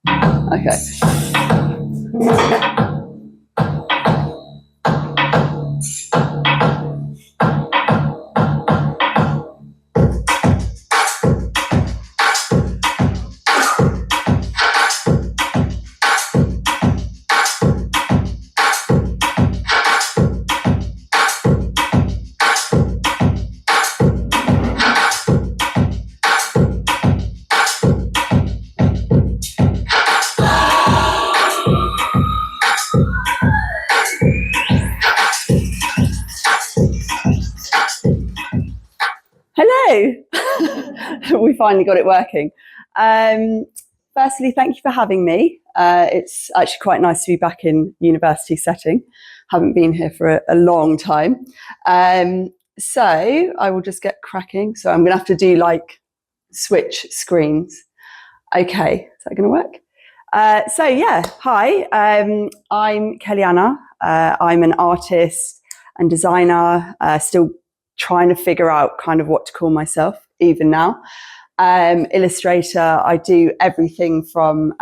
Okay. Hello. We finally got it working. Firstly, thank you for having me. It's actually quite nice to be back in university setting. Haven't been here for a long time. So I will just get cracking. So I'm going to have to do like switch screens. Okay, is that going to work? So yeah, hi. I'm Kellyanna. I'm an artist and designer, still trying to figure out kind of what to call myself even now. Illustrator, I do everything from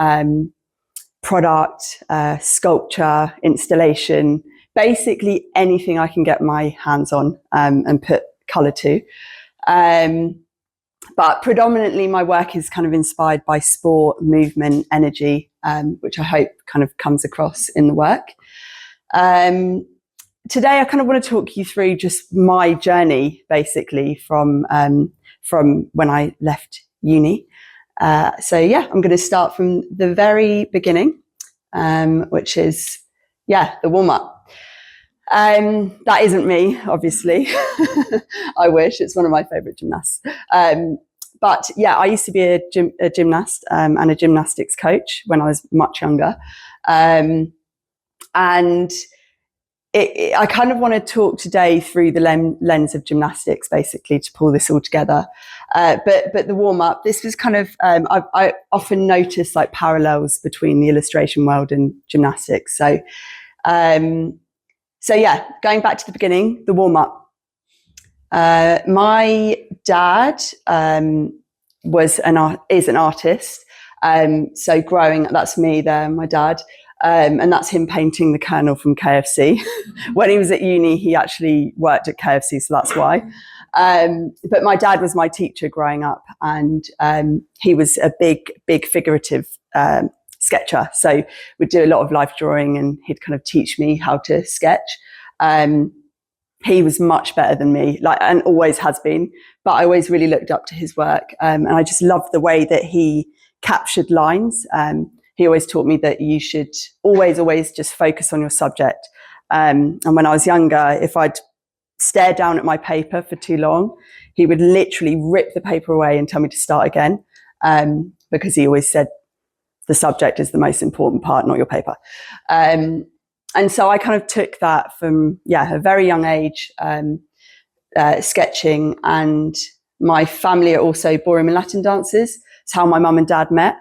product, sculpture, installation, basically anything I can get my hands on and put colour to. But predominantly my work is kind of inspired by sport, movement, energy, which I hope kind of comes across in the work. Today, I kind of want to talk you through just my journey, basically, from when I left uni. So yeah, I'm going to start from the very beginning, which is, yeah, the warm-up. That isn't me, obviously. I wish. It's one of my favourite gymnasts. But yeah, I used to be a gymnast and a gymnastics coach when I was much younger. And I kind of want to talk today through the lens of gymnastics, basically, to pull this all together. But the warm-up, this was kind of, I often notice like parallels between the illustration world and gymnastics. So yeah, going back to the beginning, the warm-up. My dad is an artist. So growing, that's me there, my dad. And that's him painting the Colonel from KFC. When he was at uni, he actually worked at KFC, so that's why. But my dad was my teacher growing up, and he was a big figurative sketcher. So we'd do a lot of life drawing, and he'd kind of teach me how to sketch. He was much better than me, and always has been. But I always really looked up to his work, and I just loved the way that he captured lines. He always taught me that you should always just focus on your subject. And when I was younger, if I'd stare down at my paper for too long, he would literally rip the paper away and tell me to start again, because he always said the subject is the most important part, not your paper. And so I kind of took that from, a very young age, sketching. And my family are also ballroom and Latin dancers. It's how my mum and dad met.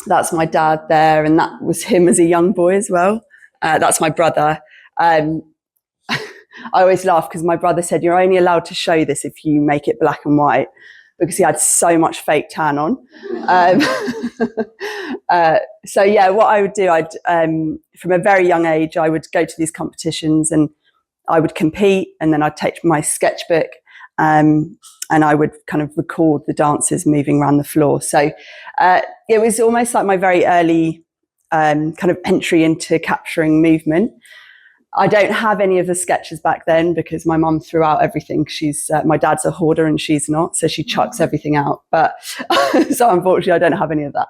That's my dad there, and that was him as a young boy as well. That's my brother. I always laugh because my brother said, you're only allowed to show this if you make it black and white, because he had so much fake tan on. So yeah, what I would do, from a very young age, I would go to these competitions and I would compete, and then I'd take my sketchbook and I would kind of record the dancers moving around the floor. So it was almost like my very early kind of entry into capturing movement. I don't have any of the sketches back then because my mum threw out everything. My dad's a hoarder and she's not, so she chucks everything out. But so unfortunately, I don't have any of that.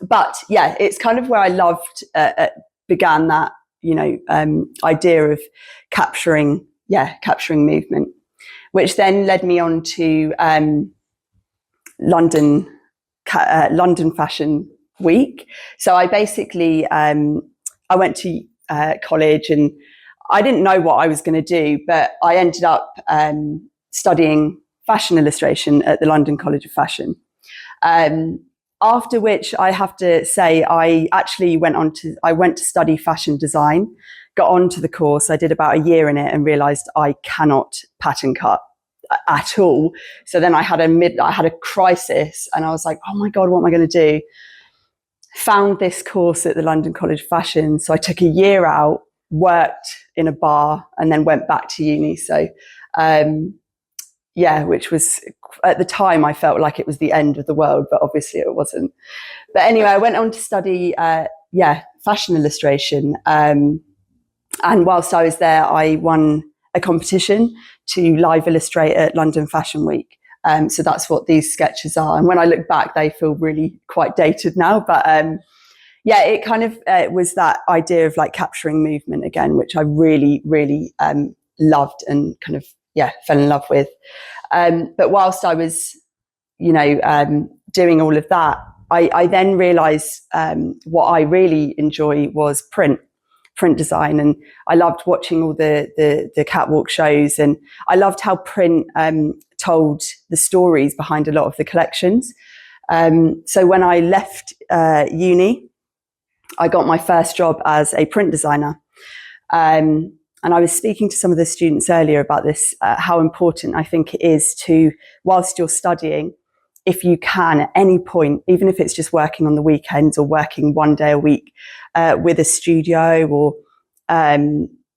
But yeah, it's kind of where I began that, idea of capturing movement, which then led me on to London Fashion Week. So I basically, I went to college and I didn't know what I was going to do, but I ended up studying fashion illustration at the London College of Fashion. After which I have to say I actually went to study fashion design, got onto the course. I did about a year in it and realized I cannot pattern cut. at all. So then I had a crisis, and I was like, oh my God, what am I going to do? Found this course at the London College of Fashion. So I took a year out, worked in a bar, and then went back to uni. So which was, at the time, I felt like it was the end of the world, but obviously it wasn't. But anyway, I went on to study fashion illustration. And whilst I was there, I won a competition to live illustrate at London Fashion Week. So that's what these sketches are. And when I look back, they feel really quite dated now. But it kind of was that idea of like capturing movement again, which I really, really loved and kind of, fell in love with. But whilst I was, doing all of that, I then realised what I really enjoy was print design, and I loved watching all the catwalk shows, and I loved how print told the stories behind a lot of the collections. So when I left uni, I got my first job as a print designer. And I was speaking to some of the students earlier about this, how important I think it is to, whilst you're studying, if you can at any point, even if it's just working on the weekends or working one day a week with a studio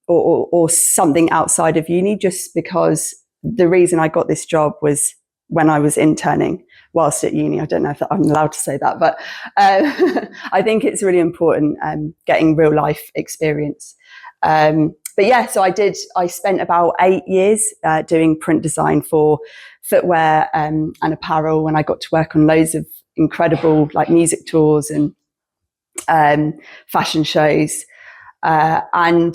or something outside of uni, just because the reason I got this job was when I was interning whilst at uni. I don't know if I'm allowed to say that, but I think it's really important getting real life experience. So I spent about 8 years doing print design for footwear and apparel, and I got to work on loads of incredible like music tours and fashion shows. And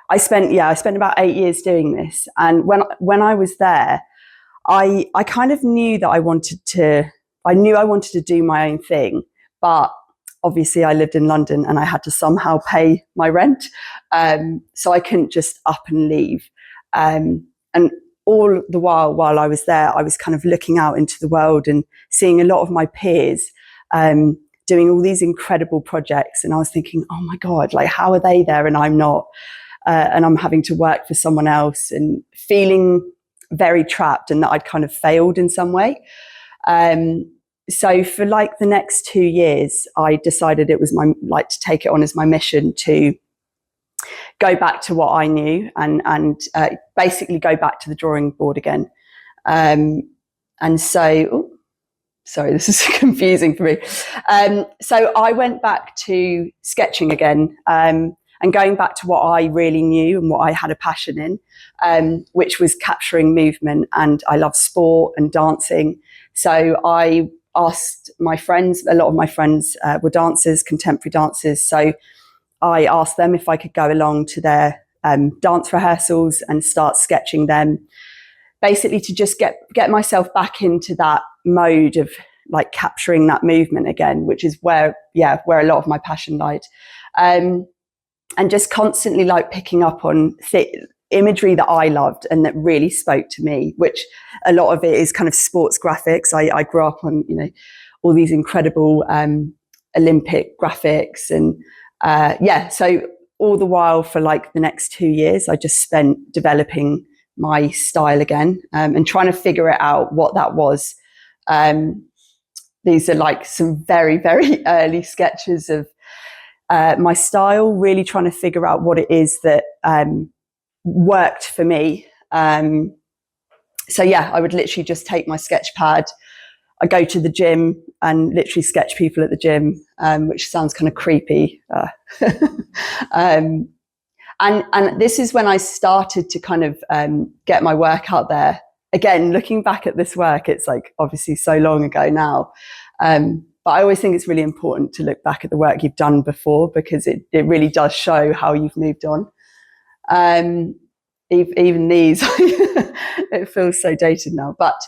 I spent about 8 years doing this. And when I was there, I kind of knew that I wanted to do my own thing, but obviously I lived in London and I had to somehow pay my rent. So I couldn't just up and leave. And all the while I was there, I was kind of looking out into the world and seeing a lot of my peers doing all these incredible projects. And I was thinking, oh my God, like how are they there and I'm not? And I'm having to work for someone else, and feeling very trapped and that I'd kind of failed in some way. So for like the next 2 years, I decided it was to take it on as my mission to go back to what I knew and basically go back to the drawing board again. And so, sorry, this is confusing for me. So I went back to sketching again, and going back to what I really knew and what I had a passion in, which was capturing movement. And I love sport and dancing. So I asked my friends, a lot of my friends were dancers, contemporary dancers. So I asked them if I could go along to their dance rehearsals and start sketching them, basically to just get myself back into that mode of like capturing that movement again, which is where a lot of my passion lied. And just constantly like picking up on imagery that I loved and that really spoke to me, which a lot of it is kind of sports graphics. I grew up on, all these incredible Olympic graphics. And so all the while for like the next 2 years, I just spent developing my style again and trying to figure it out what that was. These are like some very, very early sketches of my style, really trying to figure out what it is that worked for me. I would literally just take my sketch pad. I go to the gym and literally sketch people at the gym, which sounds kind of creepy. And this is when I started to kind of get my work out there. Again, looking back at this work, it's like obviously so long ago now. But I always think it's really important to look back at the work you've done before, because it really does show how you've moved on. Even these, it feels so dated now, but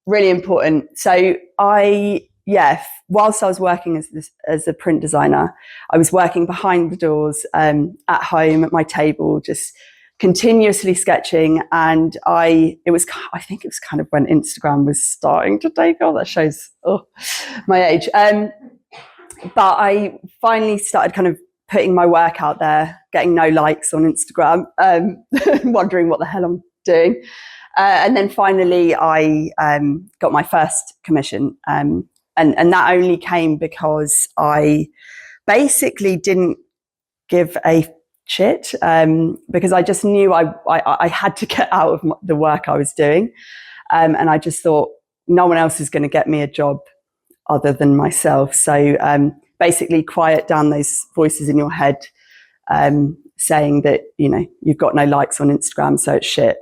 really important. So whilst I was working as a print designer, I was working behind the doors at home at my table, just continuously sketching. And I think it was kind of when Instagram was starting to take off. That shows my age. But I finally started kind of putting my work out there, getting no likes on Instagram, wondering what the hell I'm doing. And then finally, I got my first commission. And that only came because I basically didn't give a shit, because I just knew I had to get out of the work I was doing. And I just thought, no one else is going to get me a job other than myself. So basically quiet down those voices in your head saying that, you've got no likes on Instagram, so it's shit.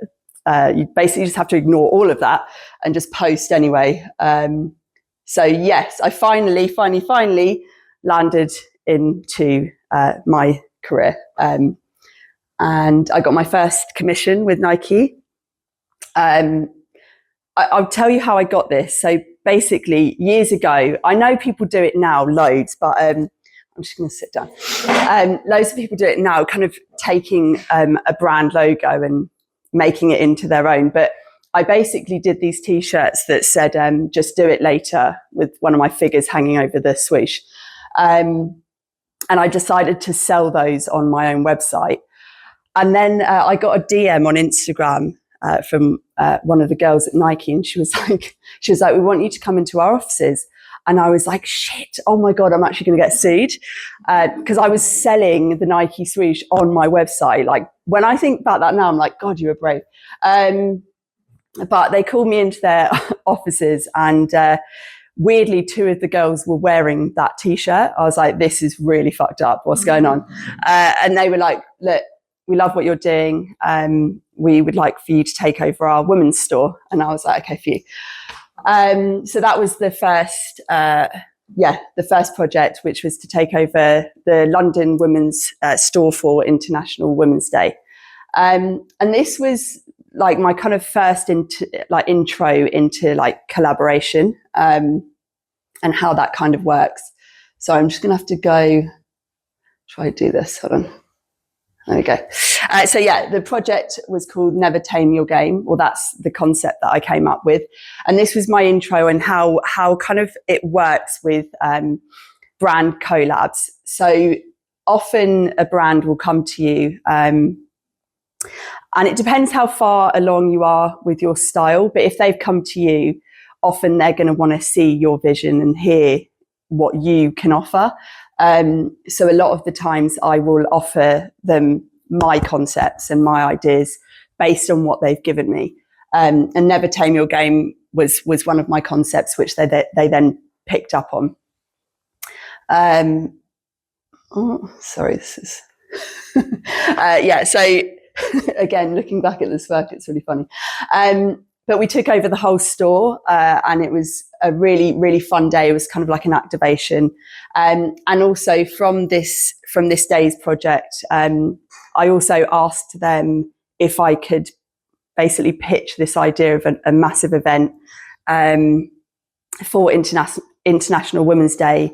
You basically just have to ignore all of that and just post anyway. So yes, I finally landed into my career. And I got my first commission with Nike. I'll tell you how I got this. So basically, years ago, I know people do it now, loads, but I'm just going to sit down. Loads of people do it now, kind of taking a brand logo and making it into their own. But I basically did these T-shirts that said, just do it later, with one of my figures hanging over the swoosh. And I decided to sell those on my own website. And then I got a DM on Instagram from one of the girls at Nike, and she was like, we want you to come into our offices. And I was like, shit, oh my God, I'm actually going to get sued, because I was selling the Nike swoosh on my website. Like, when I think about that now, I'm like, God, you were brave. But they called me into their offices, and weirdly, two of the girls were wearing that T-shirt. I was like, this is really fucked up. What's going on? And they were like, look, we love what you're doing. We would like for you to take over our women's store. And I was like, okay, for you. So that was the first, the first project, which was to take over the London women's store for International Women's Day. And this was like my kind of first intro into like collaboration, and how that kind of works. So I'm just going to have to go try to do this. Hold on. There we go. So the project was called Never Tame Your Game. Well, that's the concept that I came up with. And this was my intro and how kind of it works with brand collabs. So often a brand will come to you, and it depends how far along you are with your style. But if they've come to you, often they're going to want to see your vision and hear what you can offer. So a lot of the times I will offer them my concepts and my ideas based on what they've given me. And Never Tame Your Game was one of my concepts, which they then picked up on. Sorry, this is... So again, looking back at this work, it's really funny. But we took over the whole store, and it was a really, really fun day. It was kind of like an activation. And also from this day's project, I also asked them if I could basically pitch this idea of a massive event for International Women's Day.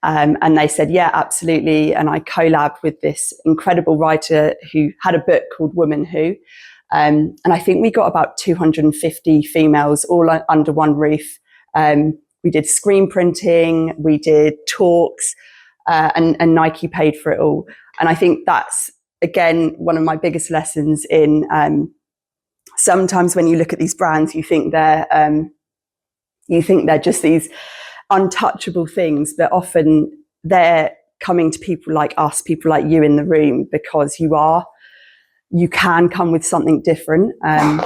And they said, yeah, absolutely. And I collabed with this incredible writer who had a book called Woman Who. And I think we got about 250 females all under one roof. We did screen printing, we did talks, and Nike paid for it all. And I think that's, again, one of my biggest lessons in sometimes when you look at these brands, you think they're just these untouchable things, but often they're coming to people like us, people like you in the room, because you can come with something different. And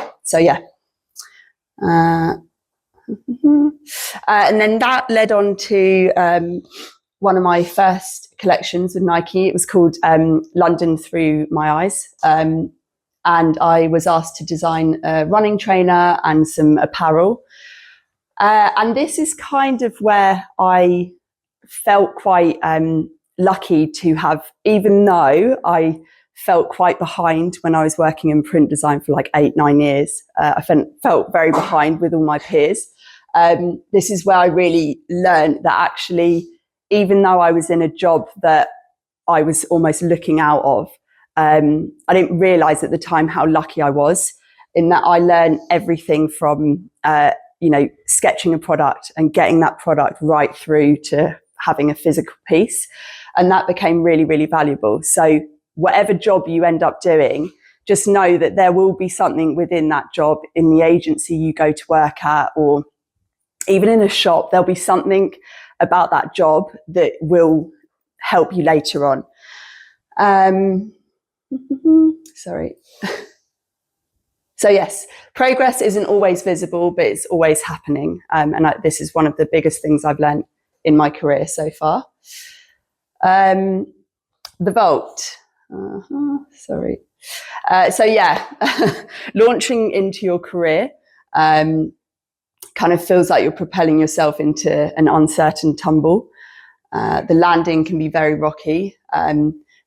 then that led on to one of my first collections with Nike. It was called London Through My Eyes. And I was asked to design a running trainer and some apparel. And this is kind of where I felt quite lucky to have, even though I felt quite behind when I was working in print design for like 8-9 years. I felt very behind with all my peers. This is where I really learned that actually, even though I was in a job that I was almost looking out of, I didn't realize at the time how lucky I was, in that I learned everything from, sketching a product and getting that product right through to having a physical piece. And that became really, really valuable. So whatever job you end up doing, just know that there will be something within that job, in the agency you go to work at, or even in a shop. There'll be something about that job that will help you later on. Sorry. So yes, progress isn't always visible, but it's always happening. This is one of the biggest things I've learned in my career so far. The vault. Sorry. So yeah, launching into your career kind of feels like you're propelling yourself into an uncertain tumble. The landing can be very rocky,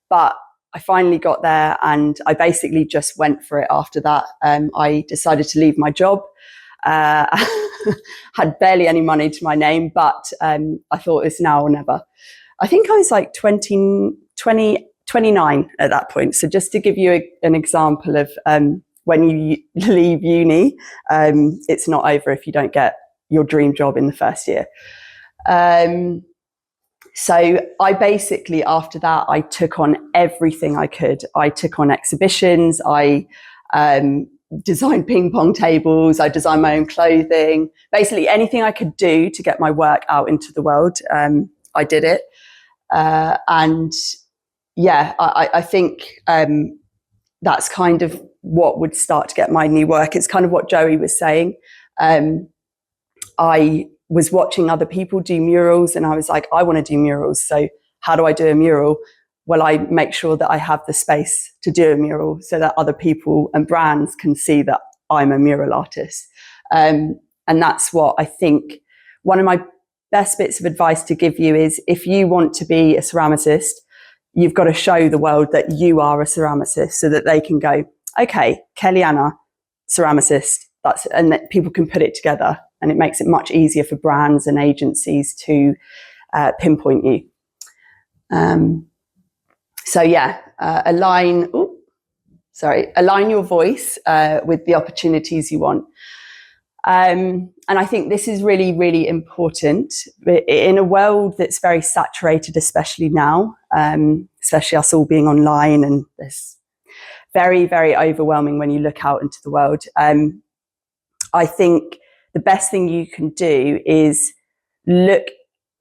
but I finally got there, and I basically just went for it after that. I decided to leave my job. Had barely any money to my name, but I thought it's now or never. I think I was like 29 at that point. So just to give you an example of when you leave uni, it's not over if you don't get your dream job in the first year. So I basically, after that, I took on everything I could. I took on exhibitions. I designed ping pong tables. I designed my own clothing. Basically anything I could do to get my work out into the world, I did it. And yeah, I think that's kind of what would start to get my new work. It's kind of what Joey was saying. I was watching other people do murals, and I was like, I want to do murals. So how do I do a mural? Well, I make sure that I have the space to do a mural so that other people and brands can see that I'm a mural artist. And that's what I think one of my best bits of advice to give you is, if you want to be a ceramicist, you've got to show the world that you are a ceramicist, so that they can go, okay, Kellyanna, ceramicist, and that people can put it together. And it makes it much easier for brands and agencies to pinpoint you. So yeah, align your voice with the opportunities you want. And I think this is really, really important in a world that's very saturated, especially now, especially us all being online, and it's very, very overwhelming when you look out into the world. I think the best thing you can do is look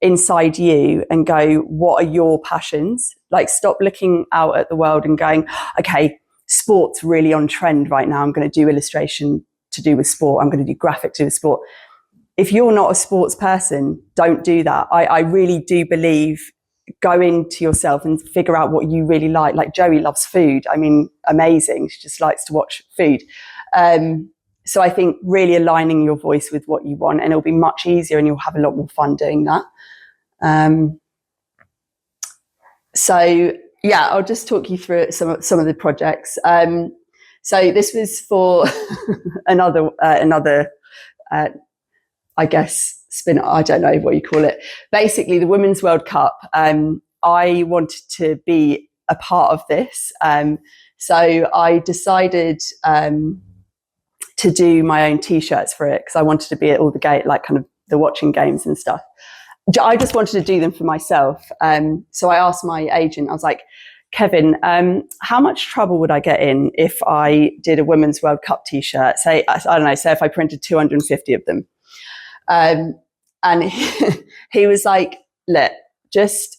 inside you and go, what are your passions? Like, stop looking out at the world and going, okay, sport's really on trend right now, I'm going to do illustration to do with sport, I'm going to do graphic to do with sport. If you're not a sports person, don't do that. I really do believe, go into yourself and figure out what you really like. Like Joey loves food. I mean, amazing. She just likes to watch food. So I think really aligning your voice with what you want, and it'll be much easier and you'll have a lot more fun doing that. So yeah, I'll just talk you through some of the projects. So this was for another I guess spin, I don't know what you call it. Basically the Women's World Cup. I wanted to be a part of this. So I decided to do my own t-shirts for it, because I wanted to be at all the like kind of the watching games and stuff. I just wanted to do them for myself. So I asked my agent, I was like, Kevin, how much trouble would I get in if I did a Women's World Cup t-shirt? Say, I don't know, say if I printed 250 of them. And he was like, look, just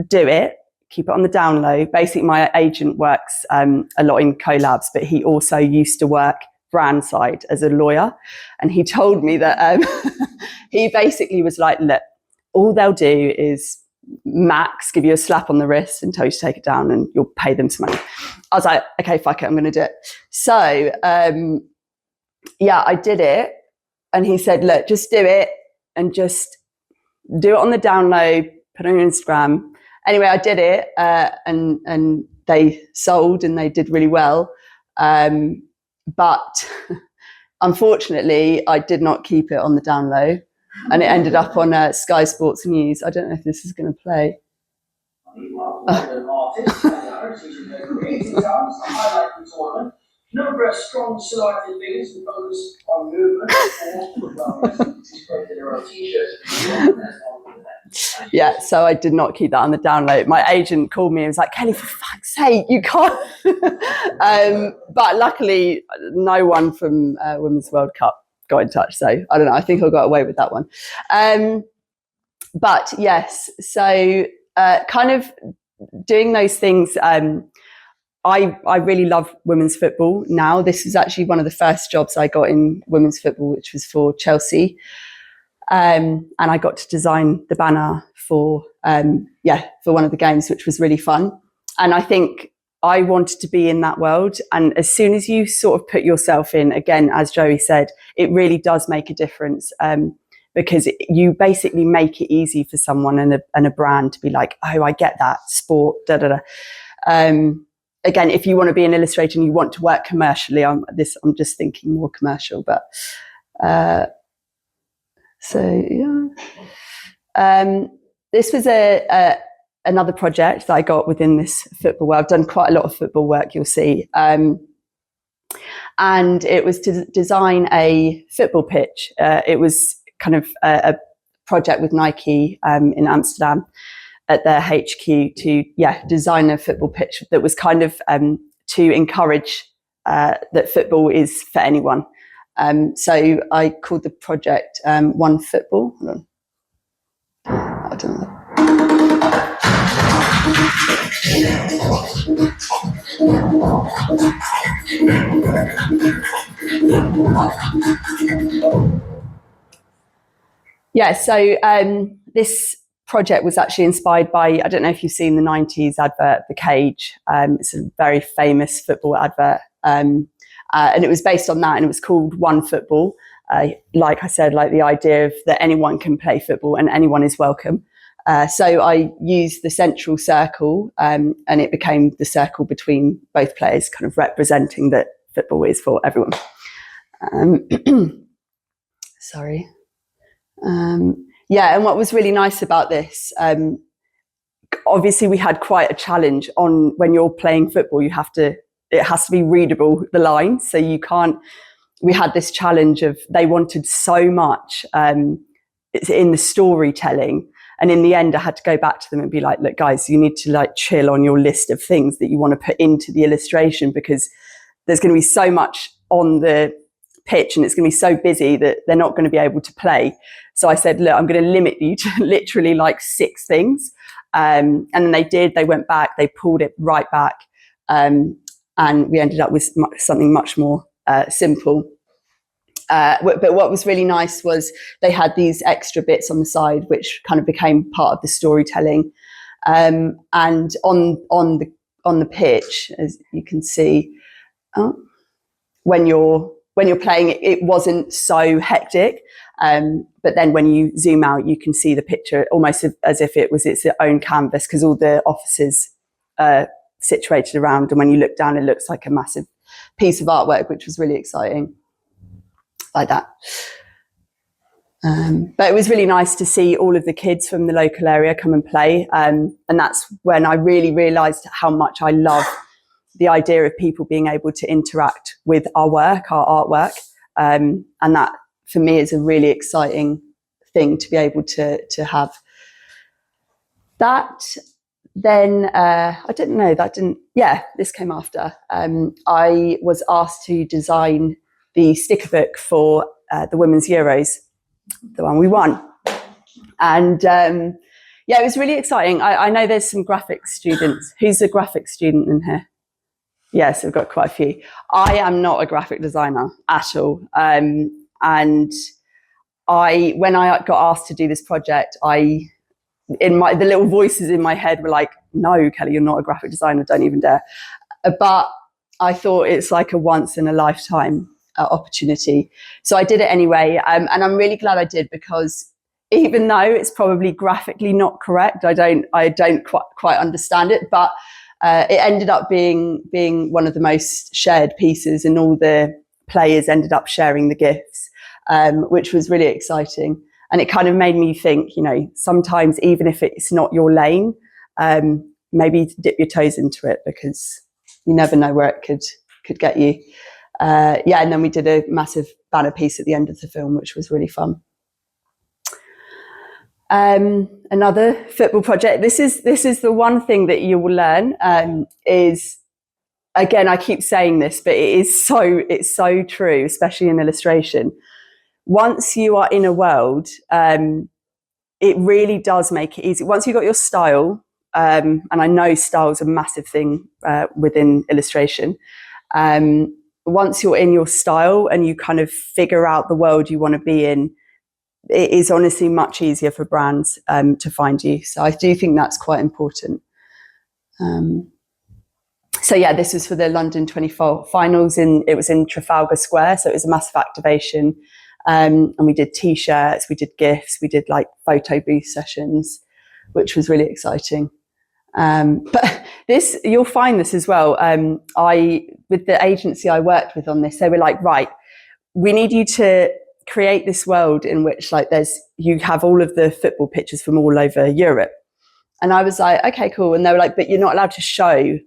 do it. Keep it on the down low. Basically, my agent works a lot in collabs, but he also used to work brand side as a lawyer. And he told me that he basically was like, look, all they'll do is max give you a slap on the wrist and tell you to take it down, and you'll pay them some money. I was like, okay, fuck it, I'm going to do it. So yeah, I did it. And he said, look, just do it, and just do it on the down low, put it on Instagram. Anyway, I did it, and they sold and they did really well. But unfortunately, I did not keep it on the down low, and it ended up on Sky Sports News. I don't know if this is going to play. Known for a strong solidified figures and focus on movement Yeah, so I did not keep that on the down low. My agent called me and was like, Kelly, for fuck's sake, you can't. But luckily, no one from Women's World Cup got in touch. So I don't know. I think I got away with that one. But yes, so kind of doing those things. I really love women's football now. This was actually one of the first jobs I got in women's football, which was for Chelsea. And I got to design the banner for one of the games, which was really fun. And I think I wanted to be in that world. And as soon as you sort of put yourself in, again, as Joey said, it really does make a difference, because you basically make it easy for someone and a brand to be like, oh, I get that, sport, da da da. Again, if you want to be an illustrator and you want to work commercially, I'm just thinking more commercial, but this was another project that I got within this football world. I've done quite a lot of football work, you'll see. And it was to design a football pitch. It was kind of a project with Nike in Amsterdam at their HQ to design a football pitch that was kind of to encourage that football is for anyone. So I called the project One Football. Hold on. I don't know. Yeah, so this project was actually inspired by, I don't know if you've seen the 90s advert, The Cage. It's a very famous football advert. And it was based on that, and it was called One Football. Like I said, like the idea of that anyone can play football and anyone is welcome. So I used the central circle, and it became the circle between both players, kind of representing that football is for everyone. Sorry. And what was really nice about this, obviously we had quite a challenge on when you're playing football, it has to be readable, the lines. So we had this challenge of, they wanted so much in the storytelling. And in the end, I had to go back to them and be like, look, guys, you need to like chill on your list of things that you want to put into the illustration, because there's going to be so much on the pitch and it's going to be so busy that they're not going to be able to play. So I said, look, I'm going to limit you to literally like 6 things. And then they did. They went back, they pulled it right back. And we ended up with something much more simple. But what was really nice was they had these extra bits on the side, which kind of became part of the storytelling. And on the pitch, as you can see, when you're playing it wasn't so hectic. But then when you zoom out, you can see the picture almost as if it was its own canvas, because all the offices are situated around. And when you look down, it looks like a massive piece of artwork, which was really exciting. Like that. But it was really nice to see all of the kids from the local area come and play. And that's when I really realised how much I love the idea of people being able to interact with our work, our artwork. And that for me is a really exciting thing to be able to have. That then, this came after. I was asked to design the sticker book for the Women's Euros, the one we won. And it was really exciting. I know there's some graphics students. Who's a graphics student in here? Yes, we've got quite a few. I am not a graphic designer at all. And when I got asked to do this project, the little voices in my head were like, no, Kelly, you're not a graphic designer, don't even dare. But I thought it's like a once in a lifetime opportunity. So I did it anyway. And I'm really glad I did, because even though it's probably graphically not correct, I don't quite understand it, but it ended up being one of the most shared pieces, and all the players ended up sharing the gifts, which was really exciting. And it kind of made me think, sometimes even if it's not your lane, maybe dip your toes into it, because you never know where it could get you. And then we did a massive banner piece at the end of the film, which was really fun. Another football project. This is the one thing that you will learn is again, I keep saying this, but it's so true, especially in illustration. Once you are in a world, it really does make it easy. Once you've got your style, and I know style is a massive thing within illustration. Once you're in your style and you kind of figure out the world you want to be in, it is honestly much easier for brands to find you. So I do think that's quite important. So yeah, this was for the London 24 finals. It was in Trafalgar Square, so it was a massive activation. And we did T-shirts, we did gifts, we did like photo booth sessions, which was really exciting. But this, you'll find this as well. With the agency I worked with on this, they were like, right, we need you to create this world in which like you have all of the football pictures from all over Europe. And I was like, okay, cool. And they were like, but you're not allowed to show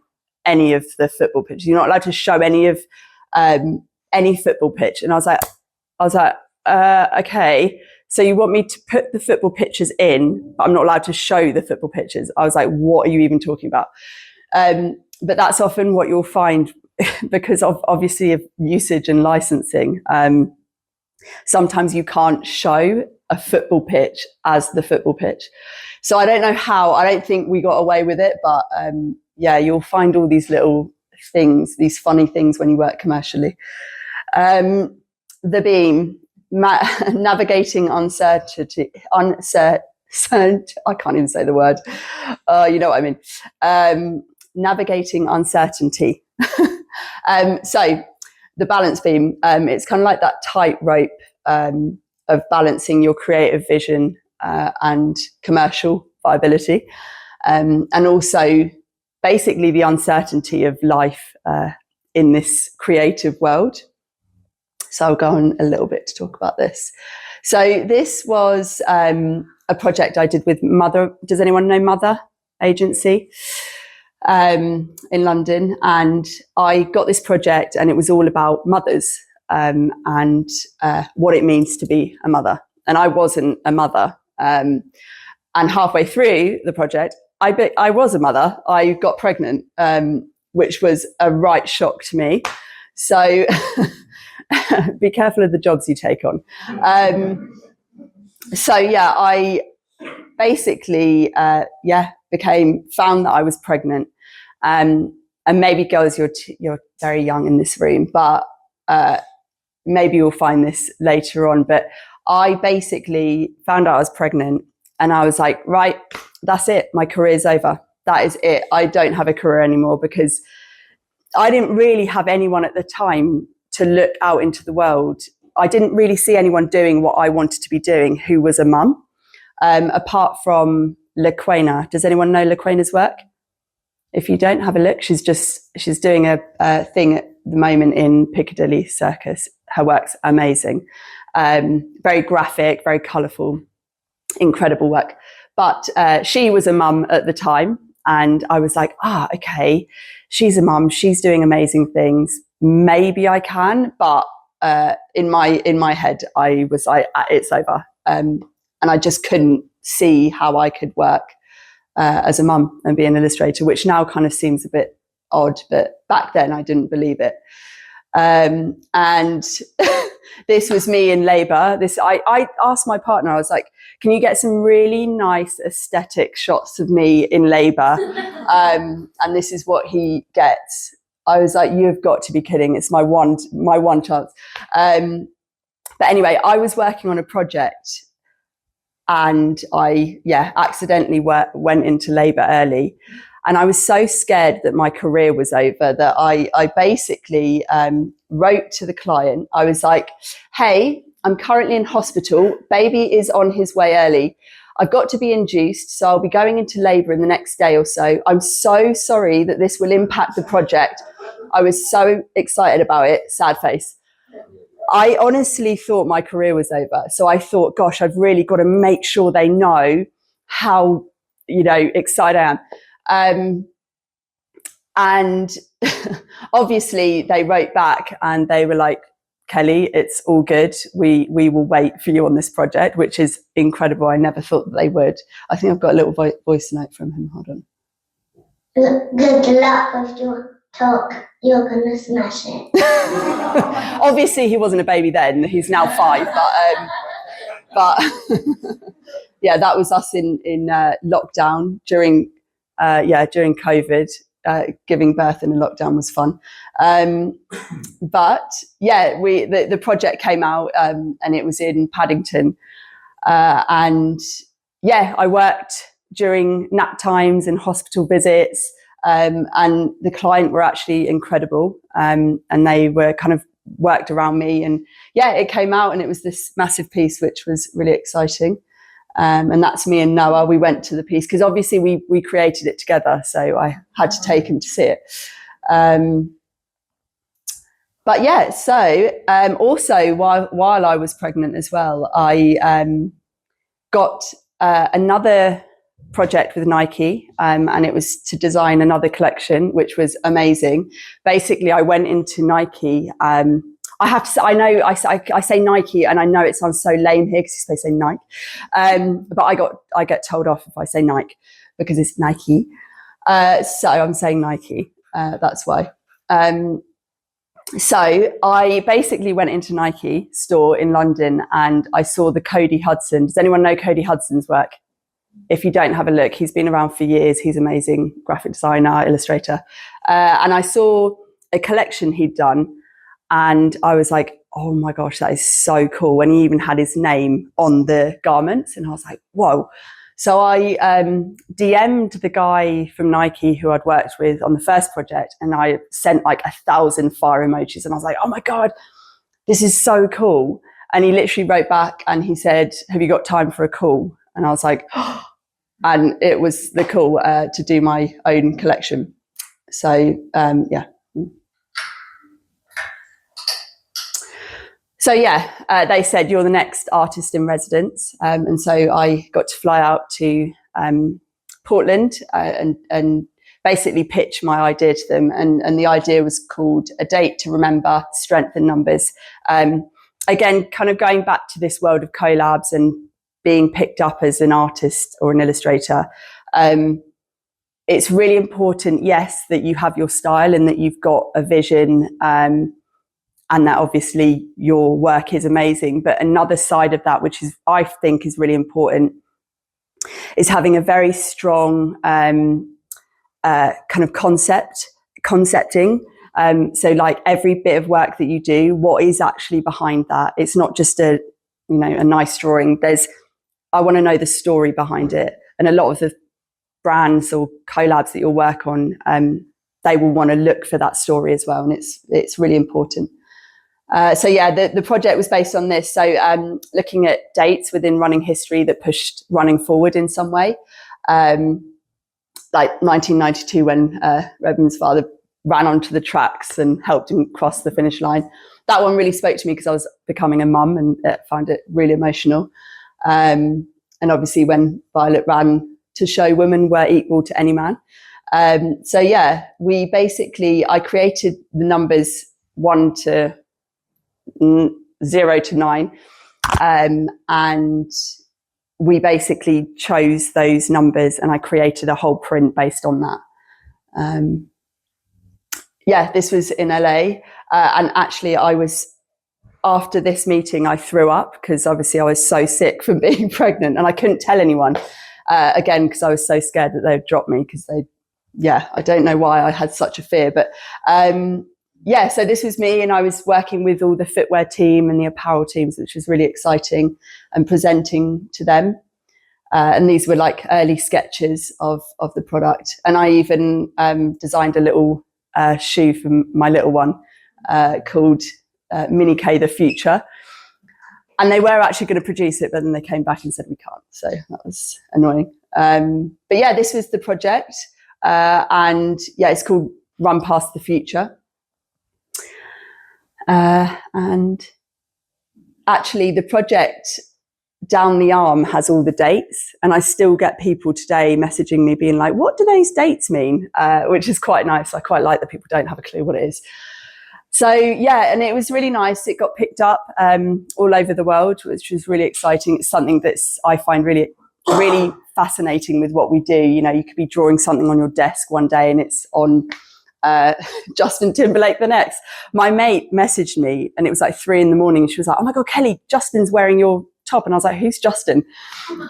any of the football pictures. You're not allowed to show any of any football pitch. And I was like, okay. So you want me to put the football pictures in, but I'm not allowed to show the football pictures. I was like, what are you even talking about? But that's often what you'll find because of obviously of usage and licensing. Sometimes you can't show a football pitch as the football pitch. So I don't know how, I don't think we got away with it, but yeah, you'll find all these little things, these funny things when you work commercially. The beam, navigating uncertainty, I can't even say the word. You know what I mean. Navigating uncertainty. So the balance beam, it's kind of like that tightrope of balancing your creative vision and commercial viability, and also basically the uncertainty of life in this creative world. So I'll go on a little bit to talk about this. So this was a project I did with Mother. Does anyone know Mother Agency in London? And I got this project and it was all about mothers and what it means to be a mother. And I wasn't a mother. And halfway through the project, I was a mother. I got pregnant, which was a right shock to me. So be careful of the jobs you take on. So yeah, I basically found that I was pregnant. And maybe girls, you're very young in this room, but maybe you'll find this later on. But I basically found out I was pregnant and I was like, right, that's it. My career's over. That is it. I don't have a career anymore because I didn't really have anyone at the time to look out into the world. I didn't really see anyone doing what I wanted to be doing who was a mum, apart from LeFranc. Does anyone know LeFranc's work? If you don't, have a look. She's doing a thing at the moment in Piccadilly Circus. Her work's amazing. Very graphic, very colourful, incredible work. But she was a mum at the time. And I was like, okay, she's a mum. She's doing amazing things. Maybe I can. But in my head, I was like, it's over. And I just couldn't see how I could work as a mum and be an illustrator, which now kind of seems a bit odd, but back then I didn't believe it. And this was me in labour. I asked my partner, I was like, can you get some really nice aesthetic shots of me in labour? And this is what he gets. I was like, you've got to be kidding. It's my one chance. But anyway, I was working on a project and I accidentally went into labour early. And I was so scared that my career was over that I basically wrote to the client. I was like, hey, I'm currently in hospital. Baby is on his way early. I've got to be induced, so I'll be going into labour in the next day or so. I'm so sorry that this will impact the project. I was so excited about it, sad face. I honestly thought my career was over. So I thought, gosh, I've really got to make sure they know how, excited I am. And obviously they wrote back and they were like, Kelly, it's all good. We will wait for you on this project, which is incredible. I never thought that they would. I think I've got a little voice note from him. Hold on. Good luck with your talk, you're gonna smash it. Obviously, he wasn't a baby then. He's now 5, but yeah, that was us in lockdown during COVID. Giving birth in a lockdown was fun, but yeah, the project came out, and it was in Paddington, and yeah, I worked during nap times and hospital visits, and the client were actually incredible, and they were kind of worked around me, and yeah, it came out, and it was this massive piece, which was really exciting. And that's me and Noah. We went to the piece because obviously we created it together, so I had to take him to see it. But yeah, so also while I was pregnant as well, I got another project with Nike, and it was to design another collection, which was amazing. Basically, I went into Nike. I have to say, I say Nike, and I know it sounds so lame here because you're supposed to say Nike, but I get told off if I say Nike because it's Nike. So I'm saying Nike. That's why. So I basically went into Nike store in London, and I saw the Cody Hudson. Does anyone know Cody Hudson's work? If you don't, have a look. He's been around for years. He's amazing graphic designer, illustrator. And I saw a collection he'd done, and I was like, oh my gosh, that is so cool. And he even had his name on the garments, and I was like, whoa. So I DM'd the guy from Nike who I'd worked with on the first project, and I sent like 1,000 fire emojis, and I was like, oh my God, this is so cool. And he literally wrote back and he said, have you got time for a call? And I was like, oh. And it was the call to do my own collection. So yeah. So yeah, they said you're the next artist in residence, and so I got to fly out to Portland and basically pitch my idea to them. And the idea was called A Date to Remember, Strength in Numbers. Again, kind of going back to this world of collabs and being picked up as an artist or an illustrator. It's really important, yes, that you have your style and that you've got a vision, and that obviously your work is amazing. But another side of that, which is I think is really important, is having a very strong kind of concepting. So like every bit of work that you do, what is actually behind that? It's not just a nice drawing. I want to know the story behind it. And a lot of the brands or collabs that you'll work on, they will want to look for that story as well. And it's really important. So yeah, the project was based on this. So looking at dates within running history that pushed running forward in some way. Like 1992 when Redmond's father ran onto the tracks and helped him cross the finish line. That one really spoke to me because I was becoming a mum and found it really emotional. And obviously when Violet ran to show women were equal to any man. So yeah, I created the numbers 1 to 0 to 9. And we basically chose those numbers and I created a whole print based on that. Yeah, this was in LA. And actually after this meeting, I threw up because obviously I was so sick from being pregnant and I couldn't tell anyone, again, because I was so scared that they'd drop me because I don't know why I had such a fear, but yeah, so this was me and I was working with all the footwear team and the apparel teams, which was really exciting, and presenting to them. And these were like early sketches of the product. And I even designed a little shoe for my little one called Mini K the Future. And they were actually going to produce it, but then they came back and said we can't. So that was annoying. But yeah, this was the project. And yeah, it's called Run Past the Future. And actually the project down the arm has all the dates, and I still get people today messaging me being like, what do those dates mean? Which is quite nice. I quite like that people don't have a clue what it is. So yeah, and it was really nice. It got picked up all over the world, which was really exciting. It's something I find really, really fascinating with what we do. You know, you could be drawing something on your desk one day and it's on Justin Timberlake the next. My mate messaged me and it was like 3 a.m. She was like, oh my God, Kelly, Justin's wearing your top. And I was like, who's Justin?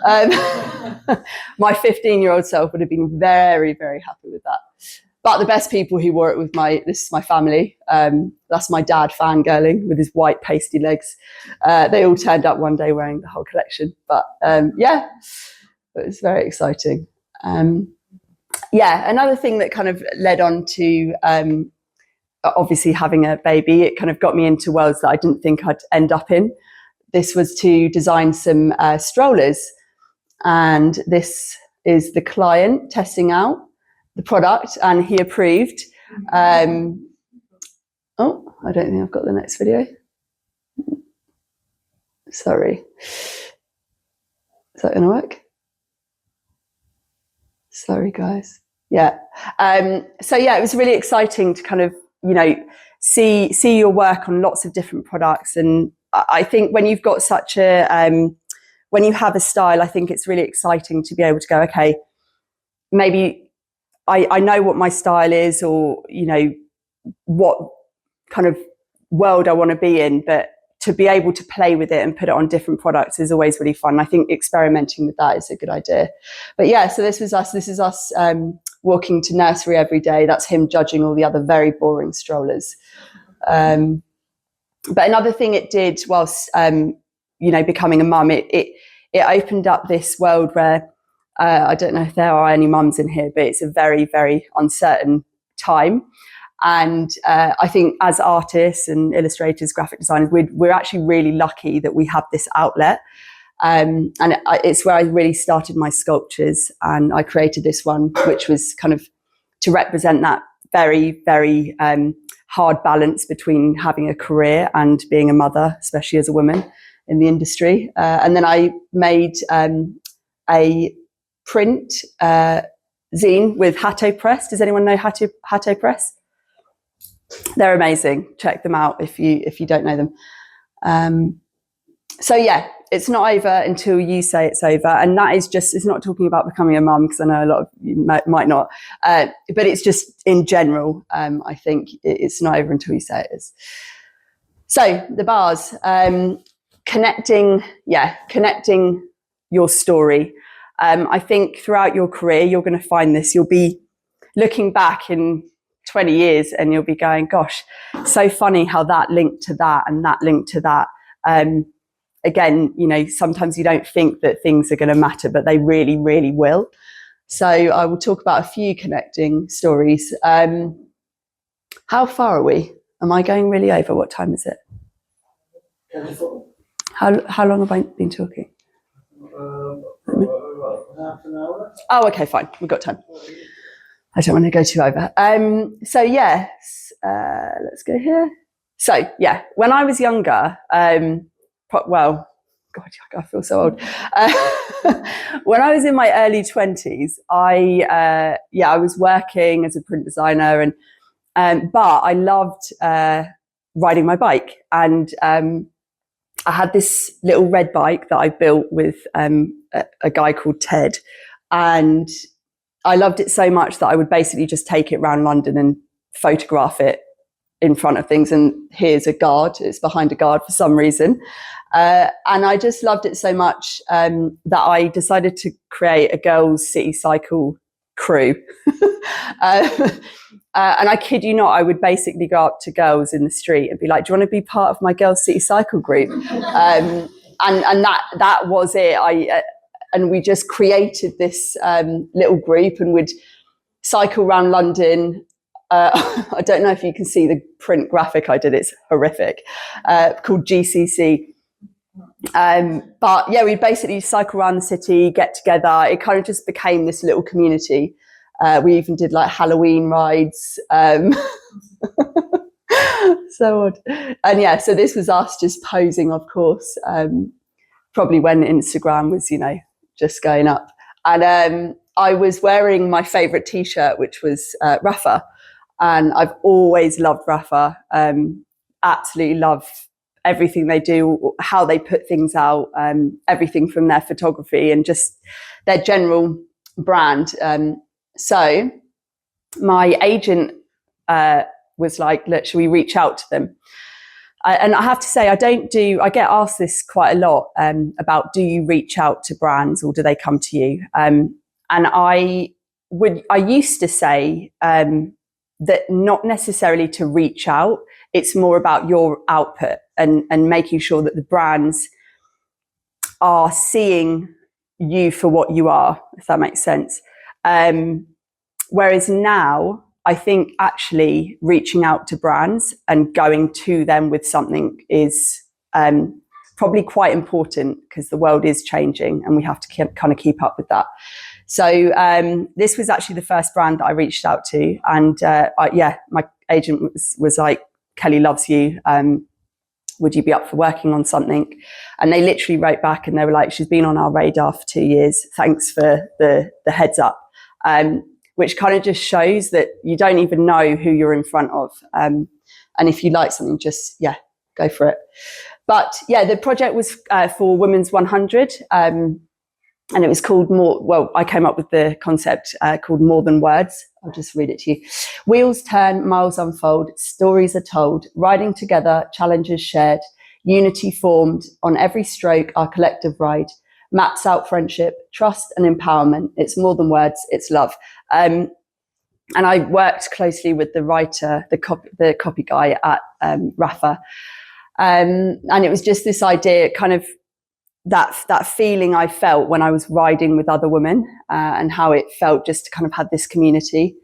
My 15-year-old self would have been very, very happy with that. But the best people who wore it with this is my family. That's my dad fangirling with his white pasty legs. They all turned up one day wearing the whole collection. But yeah, it was very exciting. Yeah, another thing that kind of led on to obviously having a baby, it kind of got me into worlds that I didn't think I'd end up in. This was to design some strollers. And this is the client testing out the product, and he approved. Oh, I don't think I've got the next video. Sorry. Is that going to work? Sorry, guys. Yeah. So yeah, it was really exciting to kind of, you know, see your work on lots of different products. And I think when you've got such a, when you have a style, I think it's really exciting to be able to go, okay, maybe I know what my style is, or, you know, what kind of world I want to be in, but to be able to play with it and put it on different products is always really fun. I think experimenting with that is a good idea. But yeah, so this is us walking to nursery every day. That's him judging all the other very boring strollers. But another thing it did whilst, you know, becoming a mum, it opened up this world where, I don't know if there are any mums in here, but it's a very, very uncertain time. And I think as artists and illustrators, graphic designers, we're actually really lucky that we have this outlet. And it's where I really started my sculptures. And I created this one, which was kind of to represent that very, very hard balance between having a career and being a mother, especially as a woman in the industry. And then I made a print zine with Hatto Press. Does anyone know Hatto Press? They're amazing. Check them out if you don't know them. So yeah, it's not over until you say it's over, and that is just, it's not talking about becoming a mum, because I know a lot of you might not, but it's just in general. I think it's not over until you say it is. So the bars, connecting your story. I think throughout your career, you're going to find this. You'll be looking back in 20 years and you'll be going, gosh, so funny how that linked to that and that linked to that. Again, you know, sometimes you don't think that things are going to matter, but they really, really will. So I will talk about a few connecting stories. How far are we? Am I going really over? What time is it? How long have I been talking? Half an hour. Oh, okay, fine. We've got time. I don't want to go too over. So yes, let's go here. So yeah, when I was younger, well, God, I feel so old. When I was in my early 20s, I was working as a print designer, and but I loved riding my bike, and I had this little red bike that I built with a guy called Ted, and I loved it so much that I would basically just take it around London and photograph it in front of things. And here's a guard, it's behind a guard for some reason. And I just loved it so much that I decided to create a girls' city cycle crew. And I kid you not, I would basically go up to girls in the street and be like, do you want to be part of my girls' city cycle group? And that was it. And we just created this little group and would cycle around London. I don't know if you can see the print graphic I did. It's horrific, called GCC. But yeah, we'd basically cycle around the city, get together. It kind of just became this little community. We even did like Halloween rides. So odd. And yeah, so this was us just posing, of course, probably when Instagram was, you know, just going up. And I was wearing my favorite t-shirt, which was Rafa. And I've always loved Rafa. Absolutely love everything they do, how they put things out, everything from their photography and just their general brand. So my agent was like, look, should we reach out to them? And I have to say, I get asked this quite a lot about, do you reach out to brands or do they come to you? And I used to say that not necessarily to reach out, it's more about your output and making sure that the brands are seeing you for what you are, if that makes sense. Whereas now, I think actually reaching out to brands and going to them with something is probably quite important, because the world is changing and we have to kind of keep up with that. So this was actually the first brand that I reached out to, and my agent was like, Kelly loves you. Would you be up for working on something? And they literally wrote back and they were like, she's been on our radar for 2 years. Thanks for the heads up. Which kind of just shows that you don't even know who you're in front of. And if you like something, just, go for it. But the project was for Women's 100. And it was called I came up with the concept called More Than Words. I'll just read it to you. Wheels turn, miles unfold, stories are told, riding together, challenges shared, unity formed, on every stroke, our collective ride, maps out friendship, trust and empowerment. It's more than words, it's love. And I worked closely with the writer, the copy guy at Rafa. And it was just this idea, kind of that feeling I felt when I was riding with other women, and how it felt just to kind of have this community.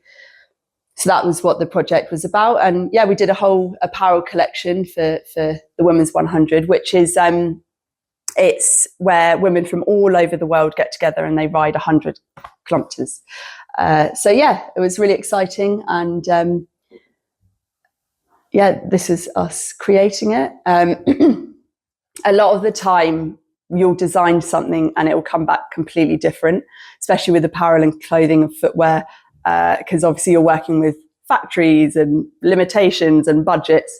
So that was what the project was about. And we did a whole apparel collection for the Women's 100, which is it's where women from all over the world get together and they ride 100 kilometers. So it was really exciting. And this is us creating it. A lot of the time you'll design something and it will come back completely different, especially with apparel and clothing and footwear, because obviously you're working with factories and limitations and budgets.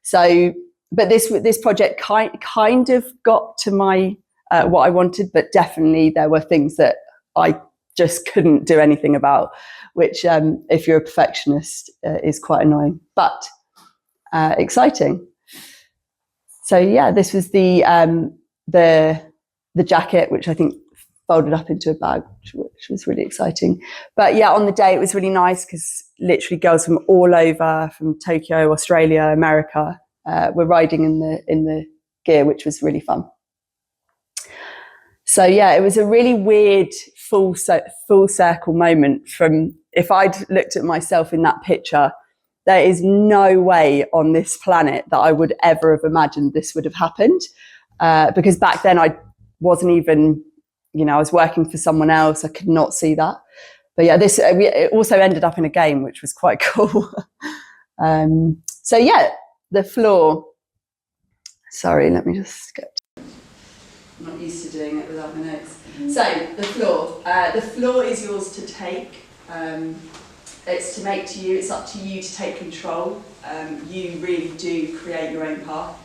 So, but this project kind of got to my what I wanted, but definitely there were things that I just couldn't do anything about, which if you're a perfectionist is quite annoying, but exciting. So this was the jacket, which I think folded up into a bag, which was really exciting. But on the day it was really nice, because literally girls from all over, from Tokyo, Australia, America, were riding in the gear, which was really fun. So it was a really weird full circle moment. From, if I'd looked at myself in that picture, there is no way on this planet that I would ever have imagined this would have happened, because back then I wasn't even, I was working for someone else. I could not see that. But it also ended up in a game, which was quite cool. The floor. Sorry, let me just get. I'm not used to doing it without my notes. So the floor. The floor is yours to take. It's to make to you. It's up to you to take control. You really do create your own path.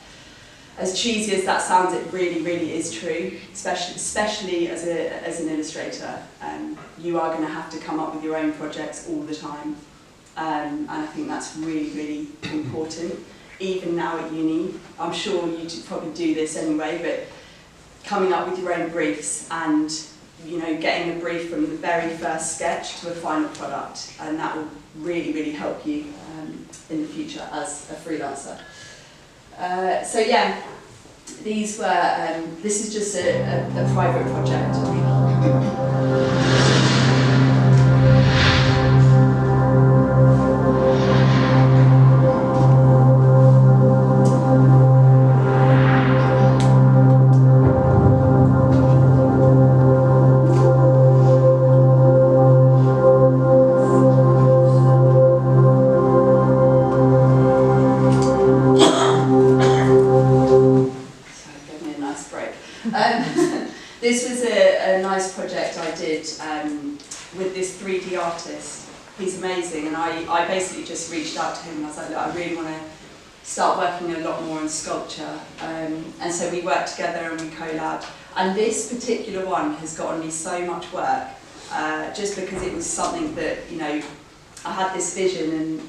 As cheesy as that sounds, it really, really is true, especially as an illustrator. You are going to have to come up with your own projects all the time. And I think that's really, really important. Even now at uni, I'm sure you probably do this anyway, but coming up with your own briefs and getting a brief from the very first sketch to a final product, and that will really, really help you in the future as a freelancer. These were, this is just a private project. This was a nice project I did with this 3D artist. He's amazing, and I basically just reached out to him and I was like, look, I really want to start working a lot more on sculpture. And so we worked together and we collabed. And this particular one has gotten me so much work, just because it was something that, I had this vision, and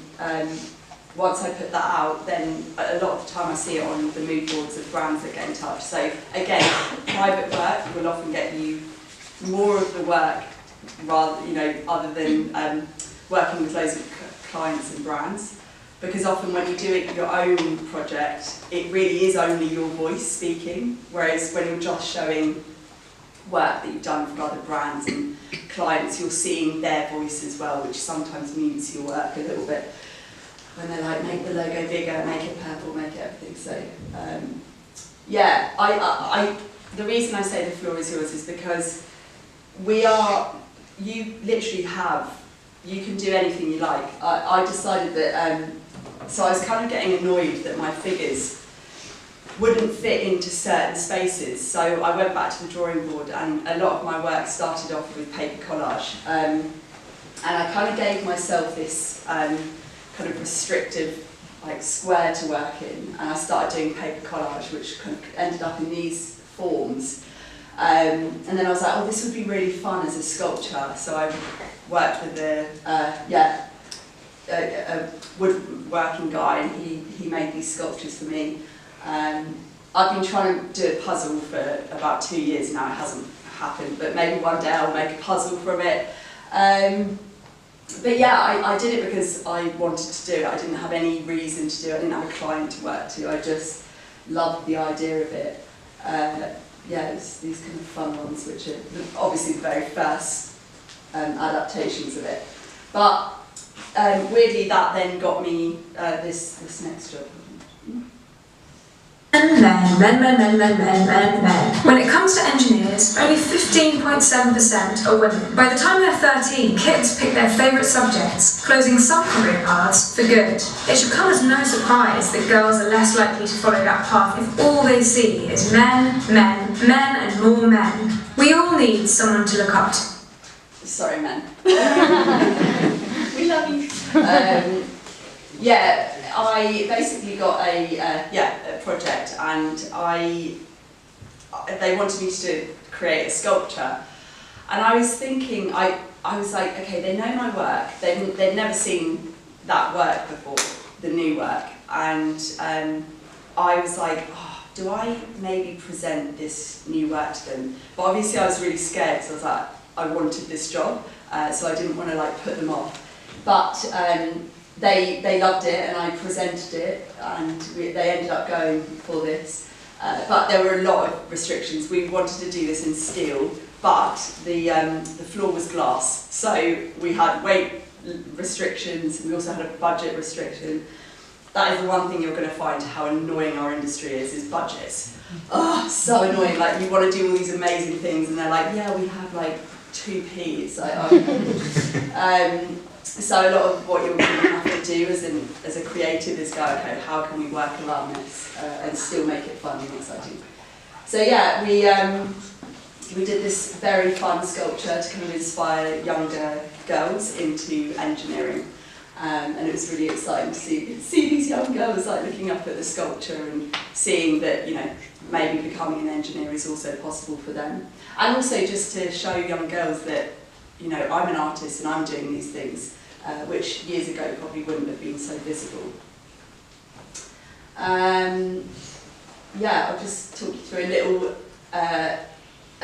once I put that out, then a lot of the time I see it on the mood boards of brands that get in touch. So again, private work will often get you more of the work, rather, you know, other than working with loads of clients and brands. Because often when you do it your own project, it really is only your voice speaking. Whereas when you're just showing work that you've done for other brands and clients, you're seeing their voice as well, which sometimes mutes your work a little bit. When they're like, make the logo bigger, make it purple, make it everything. So, yeah, the reason I say the floor is yours is because you literally you can do anything you like. I decided that, so I was kind of getting annoyed that my figures wouldn't fit into certain spaces. So I went back to the drawing board, and a lot of my work started off with paper collage. And I kind of gave myself this kind of restrictive like square to work in, and I started doing paper collage, which kind of ended up in these forms. And then I was like, oh, this would be really fun as a sculpture. So I worked with a woodworking guy, and he made these sculptures for me. I've been trying to do a puzzle for about 2 years now. It hasn't happened, but maybe one day I'll make a puzzle from it. But yeah, I did it because I wanted to do it. I didn't have any reason to do it. I didn't have a client to work to. I just loved the idea of it. Yeah, it's these kind of fun ones, which are obviously the very first adaptations of it. But weirdly, that then got me this next job. Men. When it comes to engineers, only 15.7% are women. By the time they're 13, kids pick their favourite subjects, closing some career paths for good. It should come as no surprise that girls are less likely to follow that path if all they see is men, and more men. We all need someone to look up to. Sorry, men. We love you. Yeah, I basically got a project, and they wanted me to create a sculpture, and I was thinking, I was like, okay, they know my work, they'd never seen that work before, the new work, and I was like, oh, do I maybe present this new work to them? But obviously I was really scared, so I was like, I wanted this job, so I didn't want to like put them off, but they loved it, and I presented it, and they ended up going for this. But there were a lot of restrictions. We wanted to do this in steel, but the floor was glass. So we had weight restrictions, and we also had a budget restriction. That is the one thing you're going to find how annoying our industry is budgets. Oh, so annoying. Like, you want to do all these amazing things, and they're like, yeah, we have like 2p. It's like, oh. So a lot of what you're going to have to do as a creative is go, okay, how can we work around this and still make it fun and exciting? So yeah, we did this very fun sculpture to kind of inspire younger girls into engineering, and it was really exciting to see these young girls like looking up at the sculpture and seeing that, you know, maybe becoming an engineer is also possible for them, and also just to show young girls that, you know, I'm an artist and I'm doing these things. Which years ago probably wouldn't have been so visible. Yeah, I'll just talk you through a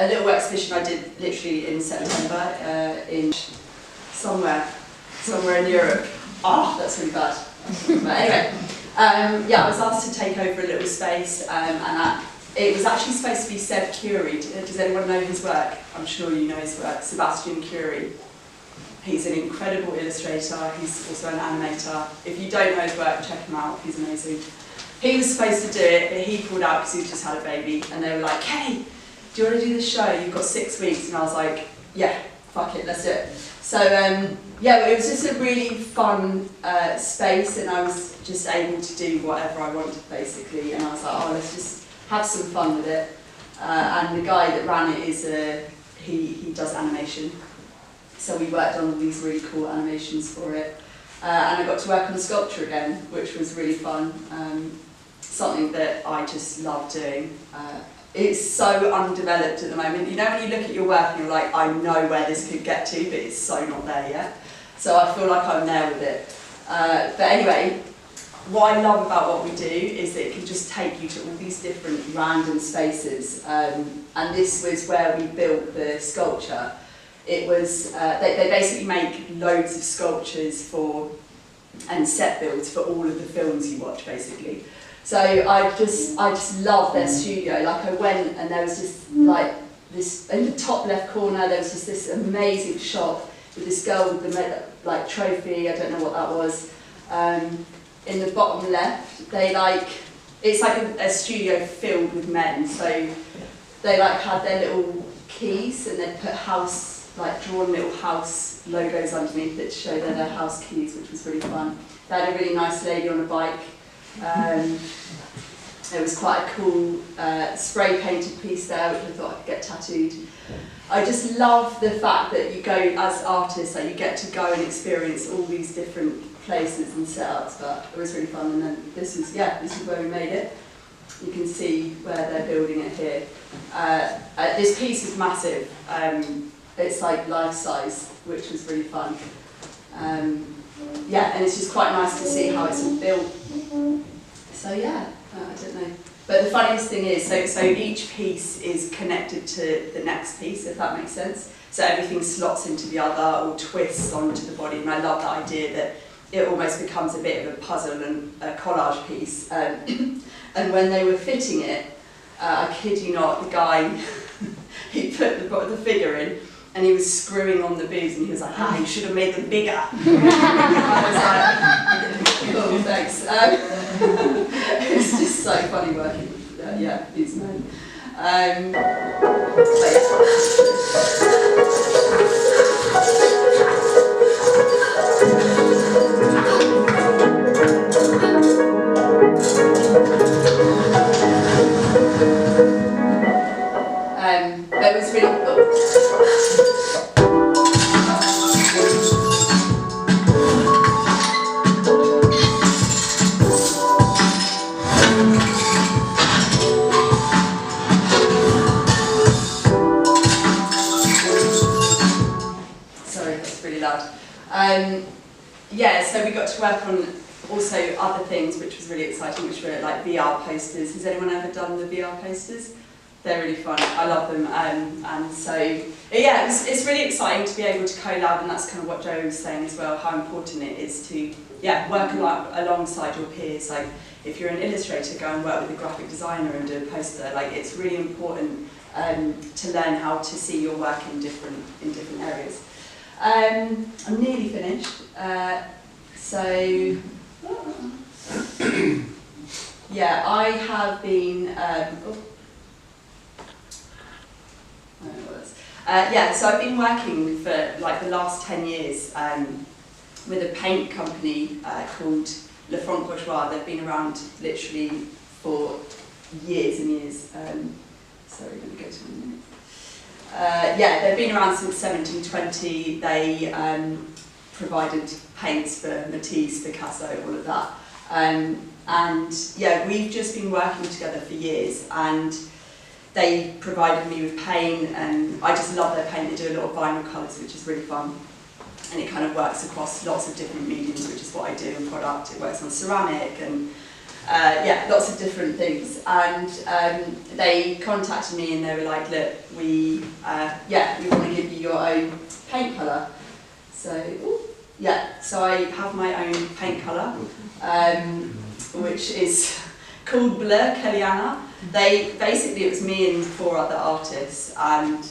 little exhibition I did literally in September in somewhere in Europe. Oh, that's really bad. But anyway, yeah, I was asked to take over a little space, and it was actually supposed to be Seb Curie. Does anyone know his work? I'm sure you know his work. Sebastian Curie. He's an incredible illustrator, he's also an animator. If you don't know his work, check him out, he's amazing. He was supposed to do it, but he pulled out because he just had a baby, and they were like, hey, do you want to do this show? You've got 6 weeks. And I was like, yeah, fuck it, let's do it. So yeah, it was just a really fun space, and I was just able to do whatever I wanted basically, and I was like, oh, let's just have some fun with it. And the guy that ran it is, he does animation. So we worked on all these really cool animations for it. And I got to work on sculpture again, which was really fun. Something that I just love doing. It's so undeveloped at the moment. You know, when you look at your work and you're like, I know where this could get to, but it's so not there yet. So I feel like I'm there with it. But anyway, what I love about what we do is that it can just take you to all these different random spaces. And this was where we built the sculpture. It was, they basically make loads of sculptures and set builds for all of the films you watch, basically. So I just love their studio. Like, I went and there was just like this, in the top left corner, there was just this amazing shot with this girl with the like trophy, I don't know what that was. In the bottom left, it's like a studio filled with men. So they like had their little keys and they'd put drawn little house logos underneath it to show they're their house keys, which was really fun. They had a really nice lady on a bike. There was quite a cool spray painted piece there, which I thought I could get tattooed. I just love the fact that you go, as artists, like you get to go and experience all these different places and setups, but it was really fun. And then this is where we made it. You can see where they're building it here. This piece is massive. It's like life size, which was really fun. And it's just quite nice to see how it's all built. So I don't know. But the funniest thing is, so each piece is connected to the next piece, if that makes sense. So everything slots into the other or twists onto the body. And I love that idea that it almost becomes a bit of a puzzle and a collage piece. And when they were fitting it, I kid you not, the guy, he put the figure in, and he was screwing on the boobs, and he was like, you should have made them bigger. I was like, cool, thanks. It's just so funny working with these men. But it was really so we got to work on also other things, which was really exciting, which were like VR posters. Has anyone ever done the VR posters? They're really fun. I love them. And so, it's really exciting to be able to collab, and that's kind of what Joe was saying as well, how important it is to work alongside your peers. Like, if you're an illustrator, go and work with a graphic designer and do a poster. Like, it's really important to learn how to see your work in different areas. I'm nearly finished. I have been. So I've been working for like the last 10 years with a paint company called LeFranc Bourgeois. They've been around literally for years and years. Sorry, let me go to a minute. They've been around since 1720. They provided paints for Matisse, Picasso, all of that. We've just been working together for years, and they provided me with paint, and I just love their paint. They do a lot of vinyl colours, which is really fun, and it kind of works across lots of different mediums, which is what I do in product. It works on ceramic and lots of different things. And they contacted me and they were like, look, we want to give you your own paint colour. So I have my own paint colour, which is called Bleu, Kellyanna. It was me and 4 other artists, and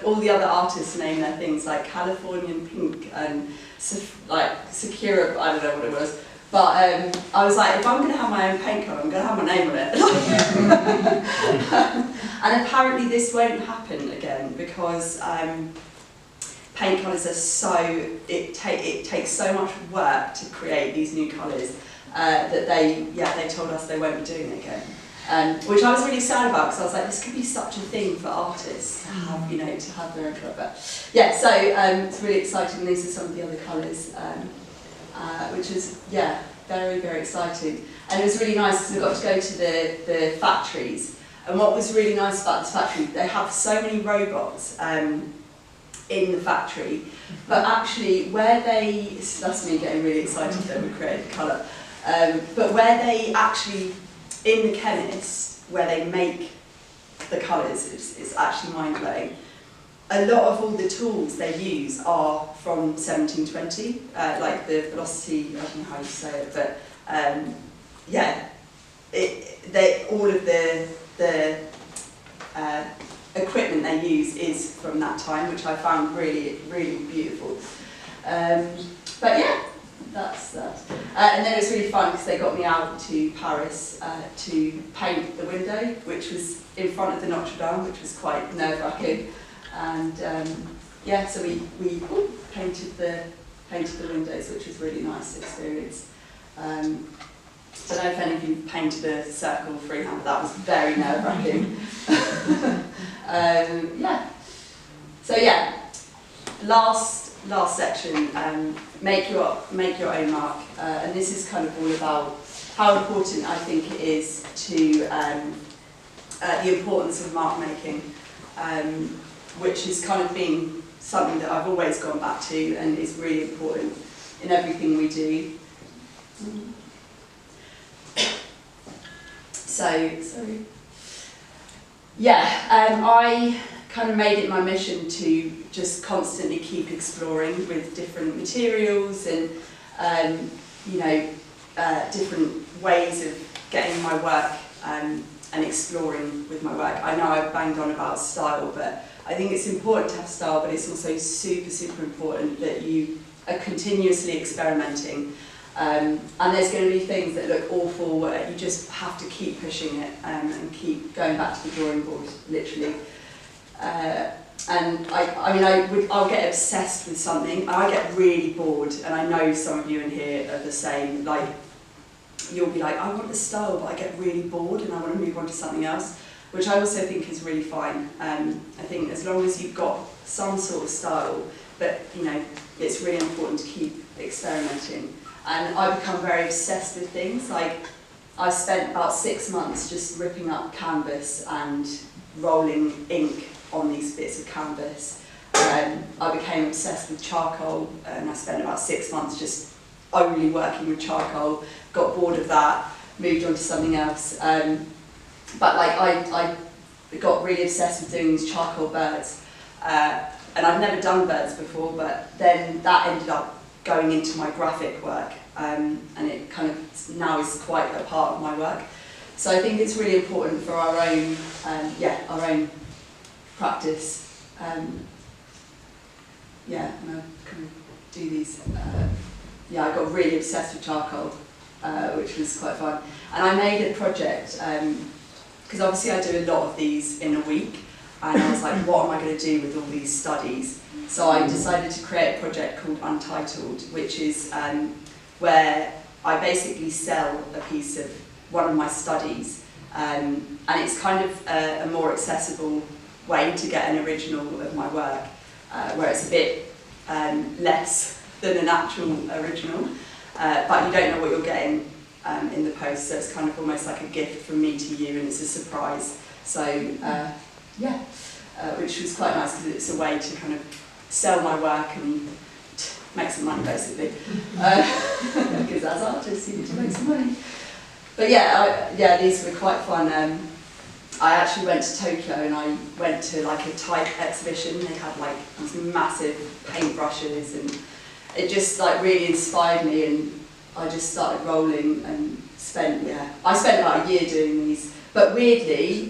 all the other artists named their things like Californian Pink and like Secura, I don't know what it was. But I was like, if I'm going to have my own paint colour, I'm going to have my name on it. And apparently this won't happen again, because paint colours are it takes so much work to create these new colours that they told us they won't be doing it again. Which I was really sad about, because I was like, this could be such a thing for artists to have, to have their own colour. But it's really exciting. These are some of the other colours, which is very, very exciting. And it was really nice because we got to go to the factories. And what was really nice about this factory, they have so many robots in the factory, but actually where they, that's me getting really excited that we created colour, but where they actually, in the chemist, where they make the colours, it's actually mind-blowing. A lot of all the tools they use are from 1720, like the velocity, I don't know how you say it, but yeah, all of the equipment they use is from that time, which I found really, really beautiful. But yeah, that's that. And then it was really fun because they got me out to Paris to paint the window, which was in front of the Notre Dame, which was quite nerve-wracking. And yeah, so we painted the windows, which was a really nice experience. I don't know if any of you painted a circle freehand, but that was very nerve-wracking. Yeah. So yeah, last section, make your own mark, and this is kind of all about how important I think it is to the importance of mark making, which has kind of been something that I've always gone back to and is really important in everything we do. So, sorry. Yeah, I kind of made it my mission to just constantly keep exploring with different materials and, you know, different ways of getting my work and exploring with my work. I know I've banged on about style, but I think it's important to have style, but it's also super, super important that you are continuously experimenting. And there's going to be things that look awful, you just have to keep pushing it and keep going back to the drawing board, literally. And I'll get obsessed with something. I get really bored, and I know some of you in here are the same. Like, you'll be like, I want this style, but I get really bored and I want to move on to something else, which I also think is really fine. I think as long as you've got some sort of style, but you know, it's really important to keep experimenting. And I've become very obsessed with things. Like, I spent about 6 months just ripping up canvas and rolling ink on these bits of canvas. I became obsessed with charcoal, and I spent about 6 months just only working with charcoal. Got bored of that, moved on to something else. But like, I got really obsessed with doing these charcoal birds. And I'd never done birds before, but then that ended up going into my graphic work, and it kind of now is quite a part of my work. So I think it's really important for our own practice. Yeah, and I kind of do these. Yeah, I got really obsessed with charcoal, which was quite fun. And I made a project, because obviously I do a lot of these in a week, and I was like, what am I going to do with all these studies? So I decided to create a project called Untitled, which is where I basically sell a piece of one of my studies, and it's kind of a more accessible way to get an original of my work, where it's a bit less than an actual original, but you don't know what you're getting in the post, so it's kind of almost like a gift from me to you, and it's a surprise. So yeah, which was quite nice because it's a way to kind of sell my work and make some money, basically. Because as artists, you need to make some money. But yeah, these were quite fun. I actually went to Tokyo and I went to like a type exhibition. They had like these massive paintbrushes, and it just like really inspired me, and I just started rolling and I spent about a year doing these. But weirdly,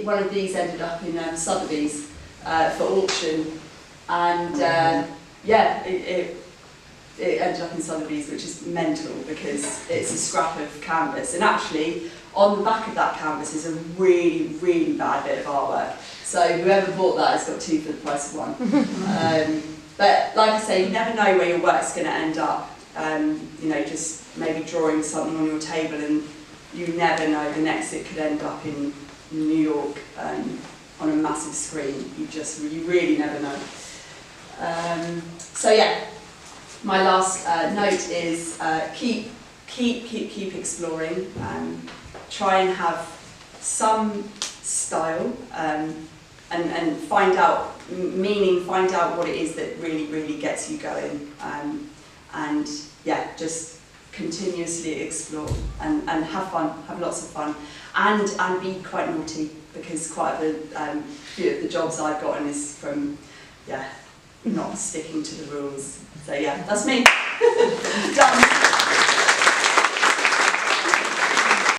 one of these ended up in Sotheby's for auction, and yeah, it ended up in Sotheby's, which is mental because it's a scrap of canvas, and actually on the back of that canvas is a really, really bad bit of artwork. So whoever bought that has got two for the price of one. But like I say, you never know where your work's going to end up. You know, just maybe drawing something on your table, and you never know, the next it could end up in New York on a massive screen. You really never know. So yeah, my last note is keep exploring. Try and have some style, and find out meaning, find out what it is that really gets you going, and yeah, just continuously explore and have fun, have lots of fun, and be quite naughty, because quite a few of the jobs I've gotten is from not sticking to the rules. So yeah, that's me. Done.